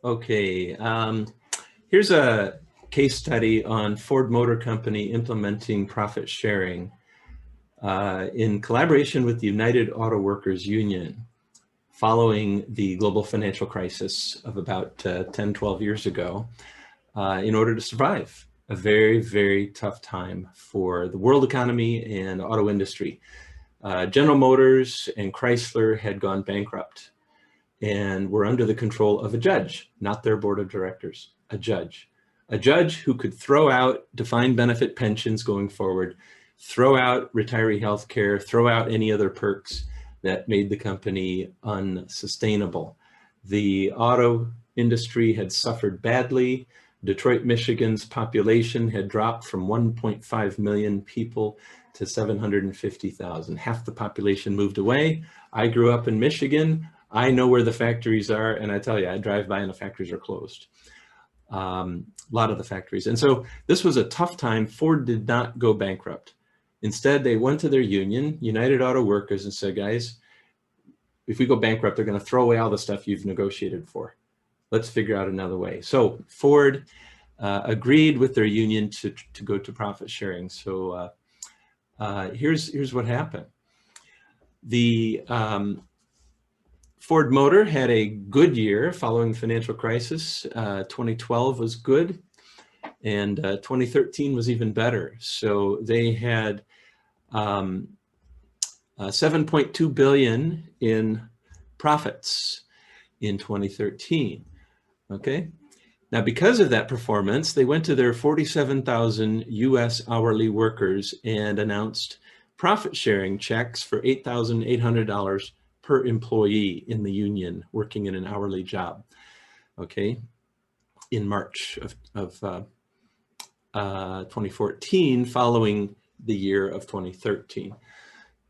Okay, here's a case study on Ford Motor Company implementing profit sharing in collaboration with the United Auto Workers Union following the global financial crisis of about 10, 12 years ago in order to survive a very, very tough time for the world economy and auto industry. General Motors and Chrysler had gone bankrupt and were under the control of a judge, not their board of directors, a judge who could throw out defined benefit pensions going forward, throw out retiree health care, throw out any other perks that made the company unsustainable. The auto industry had suffered badly. Detroit, Michigan's population had dropped from 1.5 million people to 750,000. Half the population moved away. I grew up in Michigan. I know where the factories are, and I tell you, I drive by and the factories are closed. A lot of the factories. And so this was a tough time. Ford did not go bankrupt. Instead, they went to their union, United Auto Workers, and said, guys, if we go bankrupt, they're going to throw away all the stuff you've negotiated for. Let's figure out another way. So Ford agreed with their union to go to profit sharing. So here's what happened. The Ford Motor had a good year following the financial crisis. 2012 was good, and 2013 was even better. So they had 7.2 billion in profits in 2013. Okay. Now, because of that performance, they went to their 47,000 US hourly workers and announced profit sharing checks for $8,800 per employee in the union working in an hourly job, okay, in March of 2014, following the year of 2013.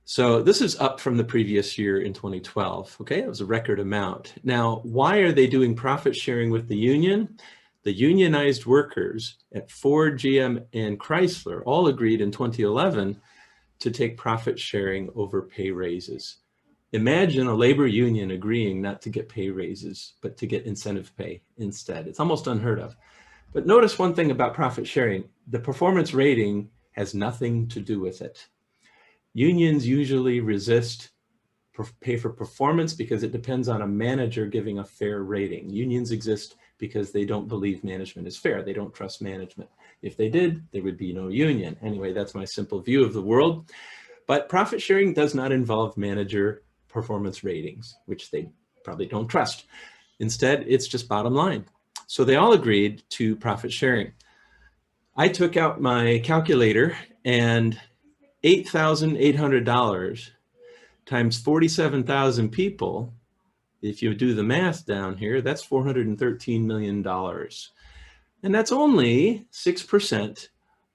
So this is up from the previous year in 2012, okay? It was a record amount. Now, why are they doing profit sharing with the union? The unionized workers at Ford, GM, and Chrysler all agreed in 2011 to take profit sharing over pay raises. Imagine a labor union agreeing not to get pay raises, but to get incentive pay instead. It's almost unheard of. But notice one thing about profit sharing. The performance rating has nothing to do with it. Unions usually resist pay for performance because it depends on a manager giving a fair rating. Unions exist because they don't believe management is fair. They don't trust management. If they did, there would be no union. Anyway, that's my simple view of the world. But profit sharing does not involve manager performance ratings, which they probably don't trust. Instead, it's just bottom line. So they all agreed to profit sharing. I took out my calculator, and $8,800 times 47,000 people, if you do the math down here, that's $413 million. And that's only 6%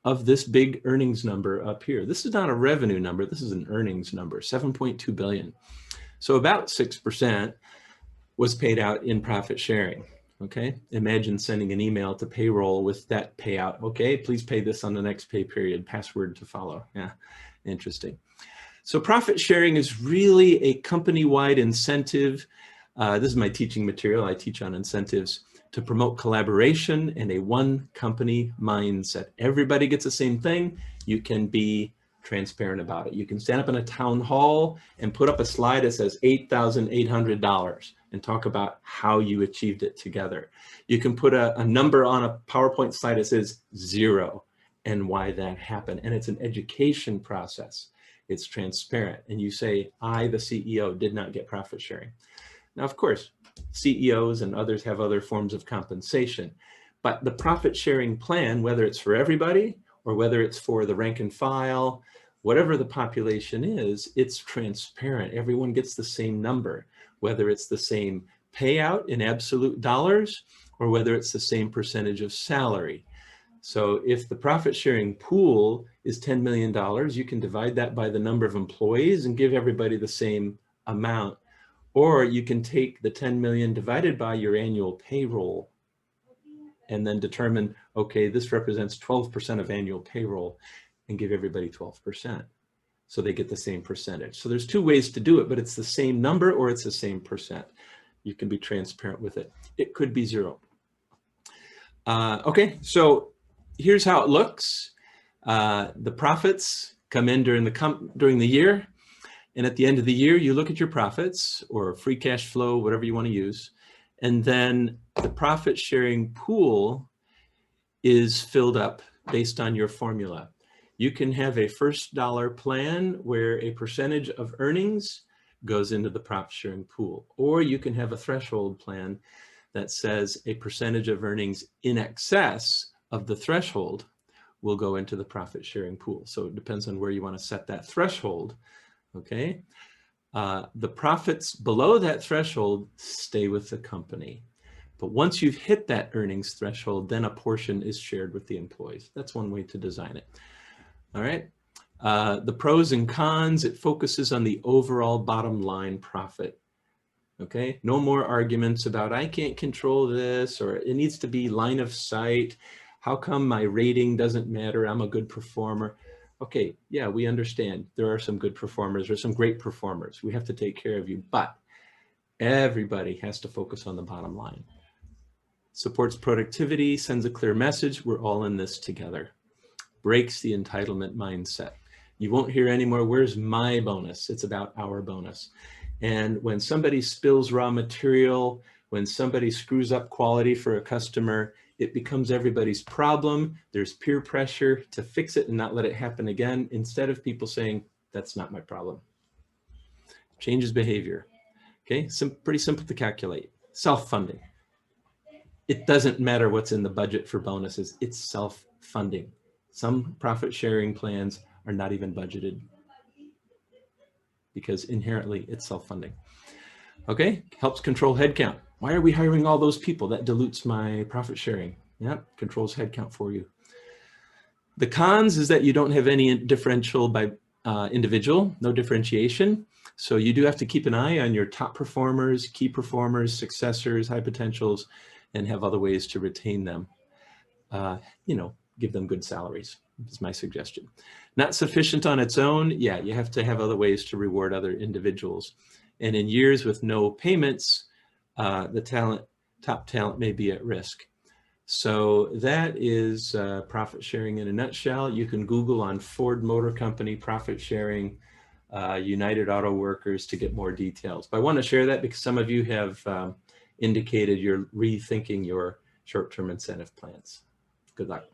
of this big earnings number up here. This is not a revenue number, this is an earnings number, 7.2 billion. So about 6% was paid out in profit sharing. Okay, imagine sending an email to payroll with that payout. Okay, please pay this on the next pay period, password to follow. Yeah, interesting. So profit sharing is really a company-wide incentive. This is my teaching material. I teach on incentives to promote collaboration and a one company mindset. Everybody gets the same thing. You can be transparent about it. You can stand up in a town hall and put up a slide that says $8,800 and talk about how you achieved it together. You can put a number on a PowerPoint slide that says 0 and why that happened. And it's an education process. It's transparent. And you say, I, the CEO, did not get profit sharing. Now, of course, CEOs and others have other forms of compensation, but the profit sharing plan, whether it's for everybody or whether it's for the rank and file, whatever the population is, it's transparent. Everyone gets the same number, whether it's the same payout in absolute dollars or whether it's the same percentage of salary. So if the profit sharing pool is $10 million, you can divide that by the number of employees and give everybody the same amount. Or you can take the 10 million divided by your annual payroll and then determine, okay, this represents 12% of annual payroll, and give everybody 12%. So they get the same percentage. So there's two ways to do it, but it's the same number or it's the same percent. You can be transparent with it. It could be 0. Okay, so here's how it looks. The profits come in during the year, and at the end of the year, you look at your profits or free cash flow, whatever you want to use, and then the profit sharing pool is filled up based on your formula. You can have a first dollar plan where a percentage of earnings goes into the profit sharing pool, or you can have a threshold plan that says a percentage of earnings in excess of the threshold will go into the profit sharing pool. So it depends on where you want to set that threshold. Okay. The profits below that threshold stay with the company. But once you've hit that earnings threshold, then a portion is shared with the employees. That's one way to design it. All right. The pros and cons, it focuses on the overall bottom line profit. Okay. No more arguments about I can't control this, or it needs to be line of sight. How come my rating doesn't matter? I'm a good performer. Okay. Yeah, we understand. There are some good performers or some great performers. We have to take care of you, but everybody has to focus on the bottom line. Supports productivity, sends a clear message. We're all in this together. Breaks the entitlement mindset. You won't hear anymore, where's my bonus? It's about our bonus. And when somebody spills raw material, when somebody screws up quality for a customer, it becomes everybody's problem. There's peer pressure to fix it and not let it happen again, instead of people saying, that's not my problem. Changes behavior. Okay, pretty simple to calculate. Self-funding. It doesn't matter what's in the budget for bonuses, it's self-funding. Some profit sharing plans are not even budgeted because inherently it's self-funding. Okay, helps control headcount. Why are we hiring all those people? That dilutes my profit sharing. Yeah, controls headcount for you. The cons is that you don't have any differential by individual, no differentiation. So you do have to keep an eye on your top performers, key performers, successors, high potentials, and have other ways to retain them. You know, give them good salaries, is my suggestion. Not sufficient on its own. Yeah, you have to have other ways to reward other individuals. And in years with no payments, the top talent may be at risk. So that is profit sharing in a nutshell. You can Google on Ford Motor Company profit sharing, United Auto Workers to get more details. But I want to share that because some of you have indicated you're rethinking your short-term incentive plans. Good luck.